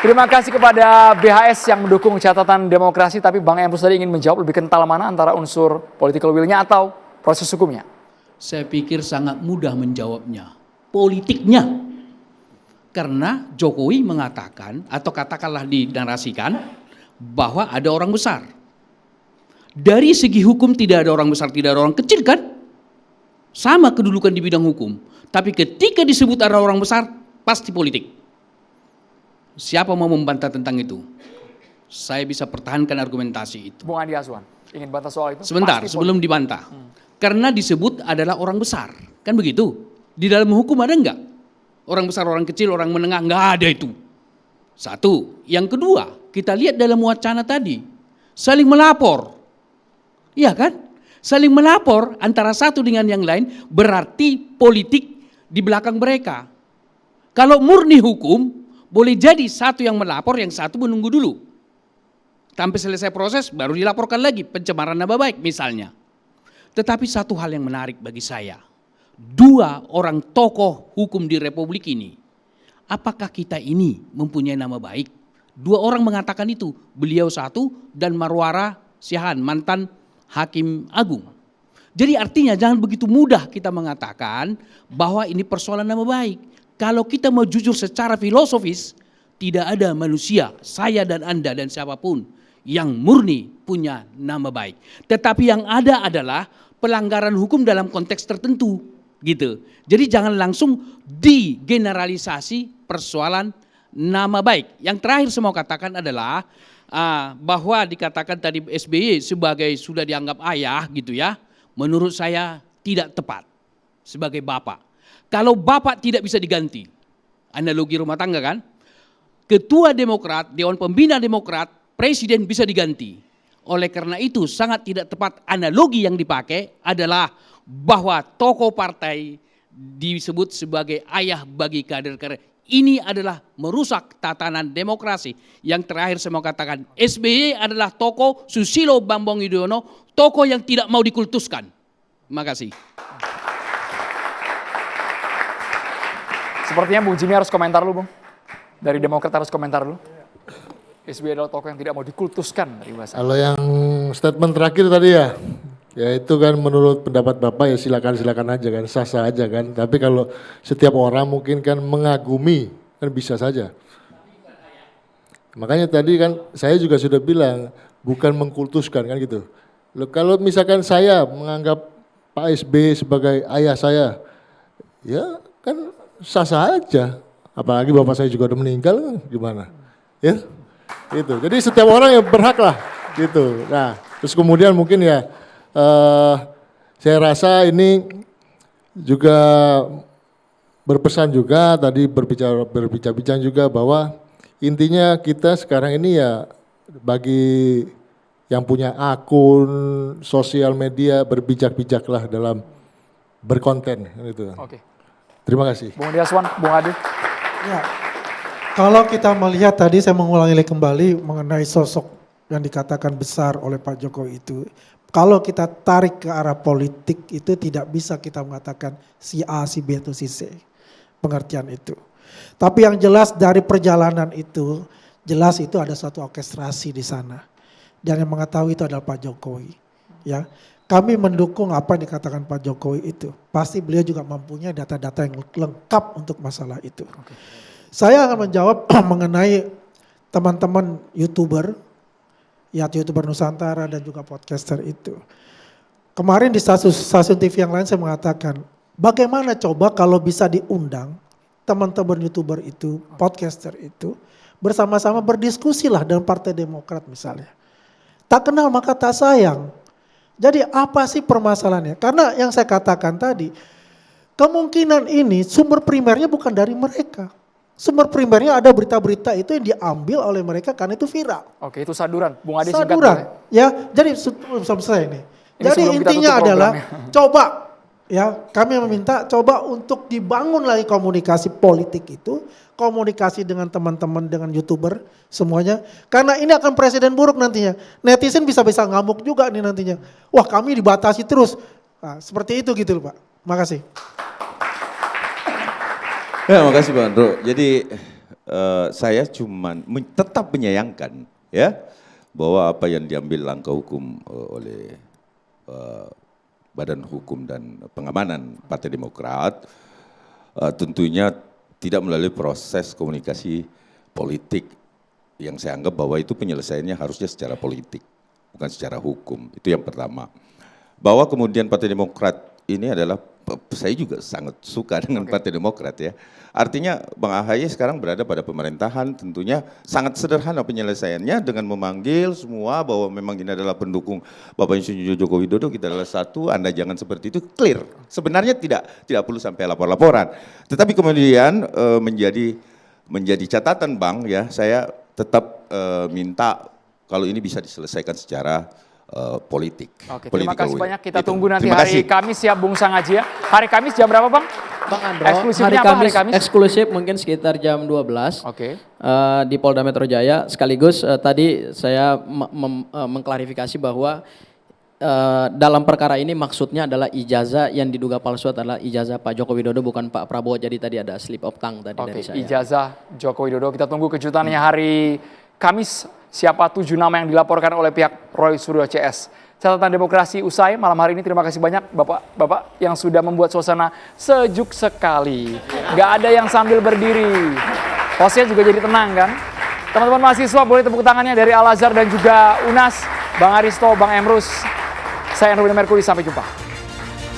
Terima kasih kepada BHS yang mendukung catatan demokrasi, tapi Bang Emrus tadi ingin menjawab lebih kental mana antara unsur political will-nya atau proses hukumnya. Saya pikir sangat mudah menjawabnya. Politiknya. Karena Jokowi mengatakan, atau katakanlah dinarasikan, bahwa ada orang besar. Dari segi hukum tidak ada orang besar, tidak ada orang kecil kan? Sama kedudukan di bidang hukum. Tapi ketika disebut ada orang besar, pasti politik. Siapa mau membantah tentang itu? Saya bisa pertahankan argumentasi itu. Bung Andi Azwan, ingin bantah soal itu? Sebentar, Pasti sebelum dibantah. Karena disebut adalah orang besar. Kan begitu? Di dalam hukum ada enggak? Orang besar, orang kecil, orang menengah, enggak ada itu. Satu. Yang kedua, kita lihat dalam wacana tadi. Saling melapor. Iya kan? Saling melapor antara satu dengan yang lain berarti politik di belakang mereka. Kalau murni hukum, boleh jadi satu yang melapor, yang satu menunggu dulu. Sampai selesai proses baru dilaporkan lagi pencemaran nama baik misalnya. Tetapi satu hal yang menarik bagi saya. Dua orang tokoh hukum di Republik ini. Apakah kita ini mempunyai nama baik? Dua orang mengatakan itu. Beliau satu dan Marwara Siahaan, mantan Hakim Agung. Jadi artinya jangan begitu mudah kita mengatakan bahwa ini persoalan nama baik. Kalau kita mau jujur secara filosofis, tidak ada manusia, saya dan Anda dan siapapun yang murni punya nama baik. Tetapi yang ada adalah pelanggaran hukum dalam konteks tertentu, gitu. Jadi jangan langsung digeneralisasi persoalan nama baik. Yang terakhir saya mau katakan adalah bahwa dikatakan tadi SBY sebagai sudah dianggap ayah, gitu ya. Menurut saya tidak tepat sebagai bapak. Kalau bapak tidak bisa diganti, analogi rumah tangga kan, ketua Demokrat, Dewan Pembina Demokrat, presiden bisa diganti. Oleh karena itu sangat tidak tepat analogi yang dipakai adalah bahwa tokoh partai disebut sebagai ayah bagi kader-kader. Ini adalah merusak tatanan demokrasi. Yang terakhir saya mau katakan, SBY adalah tokoh Susilo Bambang Yudhoyono, tokoh yang tidak mau dikultuskan. Terima kasih. Sepertinya Bung Jimmy harus komentar dulu, Bung. Dari Demokrat harus komentar dulu. SBY adalah tokoh yang tidak mau dikultuskan dari bahasa. Kalau yang statement terakhir tadi ya itu kan menurut pendapat Bapak ya silakan aja kan, sah-sah aja kan. Tapi kalau setiap orang mungkin kan mengagumi, kan bisa saja. Makanya tadi kan saya juga sudah bilang, bukan mengkultuskan kan gitu. Loh, kalau misalkan saya menganggap Pak SBY sebagai ayah saya, ya kan sah-sah aja. Apalagi Bapak saya juga udah meninggal, gimana? Ya, gitu. Jadi setiap orang yang berhak lah, gitu. Nah, terus kemudian mungkin ya, saya rasa ini juga berpesan juga tadi berbicara juga bahwa intinya kita sekarang ini ya bagi yang punya akun sosial media berbijak-bijaklah dalam berkonten gitu. Oke. Terima kasih. Bung Andi Azwan, Bung Adi. Ya, kalau kita melihat tadi saya mengulangi kembali mengenai sosok yang dikatakan besar oleh Pak Jokowi itu. Kalau kita tarik ke arah politik itu tidak bisa kita mengatakan si A, si B, atau si C. Pengertian itu. Tapi yang jelas dari perjalanan itu, jelas itu ada suatu orkestrasi di sana. Dan yang mengetahui itu adalah Pak Jokowi. Ya, kami mendukung apa yang dikatakan Pak Jokowi itu. Pasti beliau juga mempunyai data-data yang lengkap untuk masalah itu. Oke. Saya akan menjawab mengenai teman-teman YouTuber, ya YouTuber Nusantara dan juga podcaster itu. Kemarin di stasiun TV yang lain saya mengatakan, bagaimana coba kalau bisa diundang teman-teman YouTuber itu, podcaster itu, bersama-sama berdiskusilah dengan Partai Demokrat misalnya. Tak kenal maka tak sayang. Jadi apa sih permasalahannya? Karena yang saya katakan tadi, kemungkinan ini sumber primernya bukan dari mereka. Sumber primernya ada berita-berita itu yang diambil oleh mereka karena itu viral. Oke, itu saduran. Bung Adi singkat. Saduran, ya. Jadi selesai ini. Jadi intinya adalah coba, ya kami meminta coba untuk dibangun lagi komunikasi politik itu, komunikasi dengan teman-teman, dengan YouTuber semuanya. Karena ini akan presiden buruk nantinya. Netizen bisa-bisa ngamuk juga nih nantinya. Wah kami dibatasi terus. Nah, seperti itu gitu loh Pak. Makasih. Ya, makasih Pak Andro. Jadi saya cuman tetap menyayangkan ya bahwa apa yang diambil langkah hukum oleh Badan Hukum dan Pengamanan Partai Demokrat tentunya tidak melalui proses komunikasi politik yang saya anggap bahwa itu penyelesaiannya harusnya secara politik bukan secara hukum. Itu yang pertama. Bahwa kemudian Partai Demokrat ini adalah, saya juga sangat suka dengan Partai Demokrat ya. Artinya Bang AHY sekarang berada pada pemerintahan, tentunya sangat sederhana penyelesaiannya dengan memanggil semua bahwa memang ini adalah pendukung Bapak Insinyur Joko Widodo, kita adalah satu, Anda jangan seperti itu, clear. Sebenarnya tidak perlu sampai lapor-laporan. Tetapi kemudian menjadi catatan Bang ya, saya tetap minta kalau ini bisa diselesaikan secara politik. Oke, terima kasih banyak. Kita Gitu. tunggu nanti Terima hari kasih. Kamis ya Bung Sangaji ya. Hari Kamis jam berapa Bang? Bang Andro, Eksklusifnya apa hari Kamis? eksklusif mungkin sekitar jam 12 Oke. di Polda Metro Jaya. Sekaligus tadi saya mengklarifikasi bahwa dalam perkara ini maksudnya adalah ijazah yang diduga palsu adalah ijazah Pak Joko Widodo bukan Pak Prabowo. Jadi tadi ada slip of tongue tadi dari saya. Ijazah Joko Widodo. Kita tunggu kejutannya hari Kamis. Siapa 7 nama yang dilaporkan oleh pihak Roy Suryo CS. Catatan Demokrasi usai malam hari ini. Terima kasih banyak Bapak-Bapak yang sudah membuat suasana sejuk sekali. Gak ada yang sambil berdiri. Hostnya juga jadi tenang kan. Teman-teman mahasiswa boleh tepuk tangannya dari Al-Azhar dan juga UNAS. Bang Aristo, Bang Emrus. Saya Andro Merkuri, sampai jumpa.